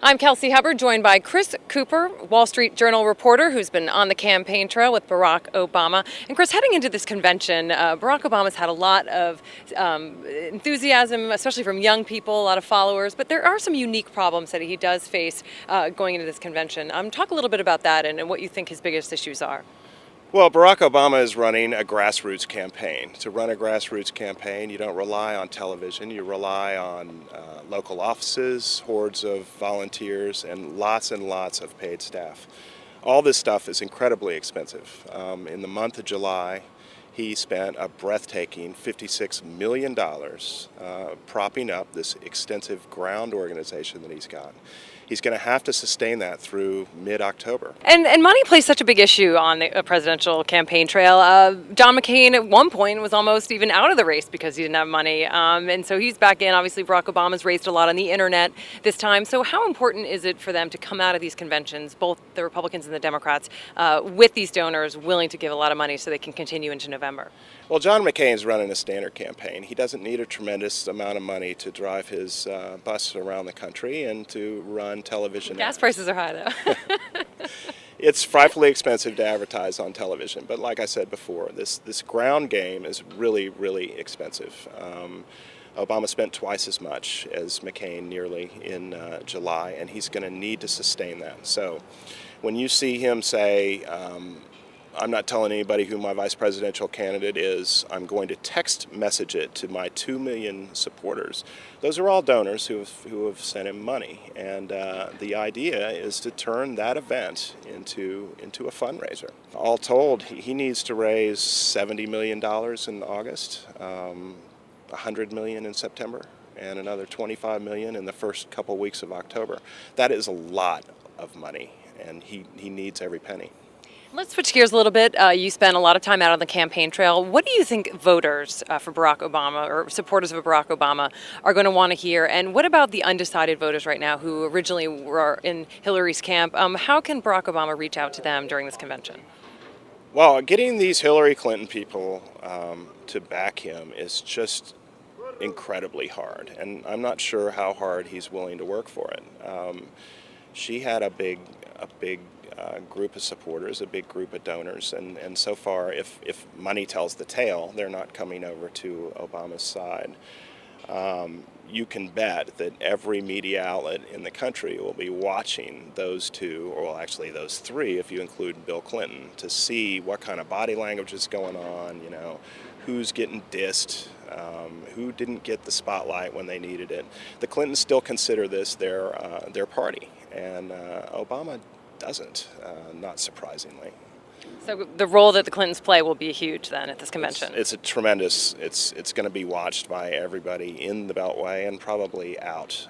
I'm Kelsey Hubbard, joined by Chris Cooper, Wall Street Journal reporter who's been on the campaign trail with Barack Obama. And Chris, heading into this convention, Barack Obama's had a lot of enthusiasm, especially from young people, a lot of followers, but there are some unique problems that he does face going into this convention. Talk a little bit about that and what you think his biggest issues are. Well, Barack Obama is running a grassroots campaign. To run a grassroots campaign, you don't rely on television. You rely on local offices, hordes of volunteers, and lots of paid staff. All this stuff is incredibly expensive. In the month of July, he spent a breathtaking $56 million propping up this extensive ground organization that he's got. He's going to have to sustain that through mid-October. And money plays such a big issue on the presidential campaign trail. John McCain at one point was almost even out of the race because he didn't have money. And so he's back in. Obviously, Barack Obama's raised a lot on the internet this time. So how important is it for them to come out of these conventions, both the Republicans and the Democrats, with these donors willing to give a lot of money so they can continue into November? Well, John McCain's running a standard campaign. He doesn't need a tremendous amount of money to drive his bus around the country and to run television. Gas prices are high, though. It's frightfully expensive to advertise on television, but like I said before, this ground game is really expensive. Obama spent twice as much as McCain nearly in July, and he's going to need to sustain that. So when you see him say, I'm not telling anybody who my vice presidential candidate is, I'm going to text message it to my 2 million supporters. Those are all donors who have sent him money. And the idea is to turn that event into a fundraiser. All told, he needs to raise $70 million in August, $100 million in September, and another $25 million in the first couple weeks of October. That is a lot of money, and he needs every penny. Let's switch gears a little bit. You spent a lot of time out on the campaign trail. What do you think voters for Barack Obama or supporters of Barack Obama are going to want to hear? And what about the undecided voters right now who originally were in Hillary's camp? How can Barack Obama reach out to them during this convention? Well, getting these Hillary Clinton people to back him is just incredibly hard. And I'm not sure how hard he's willing to work for it. She had a big group of supporters, a big group of donors, and so far, if money tells the tale, they're not coming over to Obama's side. You can bet that every media outlet in the country will be watching those two, or well, actually those three, if you include Bill Clinton, to see what kind of body language is going on, who's getting dissed, who didn't get the spotlight when they needed it. The Clintons still consider this their party, and Obama doesn't, not surprisingly. So the role that the Clintons play will be huge then at this convention. It's a tremendous. It's going to be watched by everybody in the Beltway and probably out.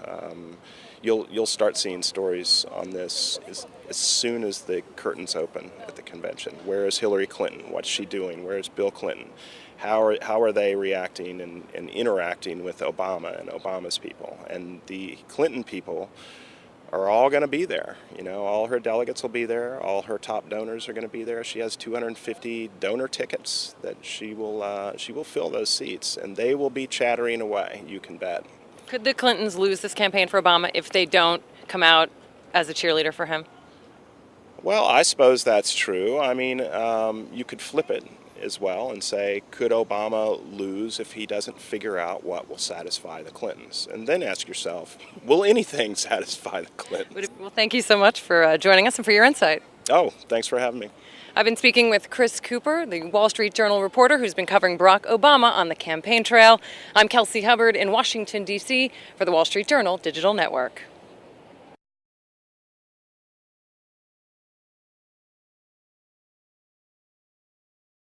You'll start seeing stories on this as soon as the curtains open at the convention. Where is Hillary Clinton? What's she doing? Where is Bill Clinton? How are they reacting and interacting with Obama and Obama's people? And the Clinton people are all going to be there. All her delegates will be there. All her top donors are going to be there. She has 250 donor tickets that she will fill those seats, and they will be chattering away, you can bet. Could the Clintons lose this campaign for Obama if they don't come out as a cheerleader for him? Well, I suppose that's true. I mean, you could flip it as well and say, could Obama lose if he doesn't figure out what will satisfy the Clintons? And then ask yourself, will anything satisfy the Clintons? Well, thank you so much for joining us and for your insight. Oh, thanks for having me. I've been speaking with Chris Cooper, the Wall Street Journal reporter who's been covering Barack Obama on the campaign trail. I'm Kelsey Hubbard in Washington, D.C. for the Wall Street Journal Digital Network.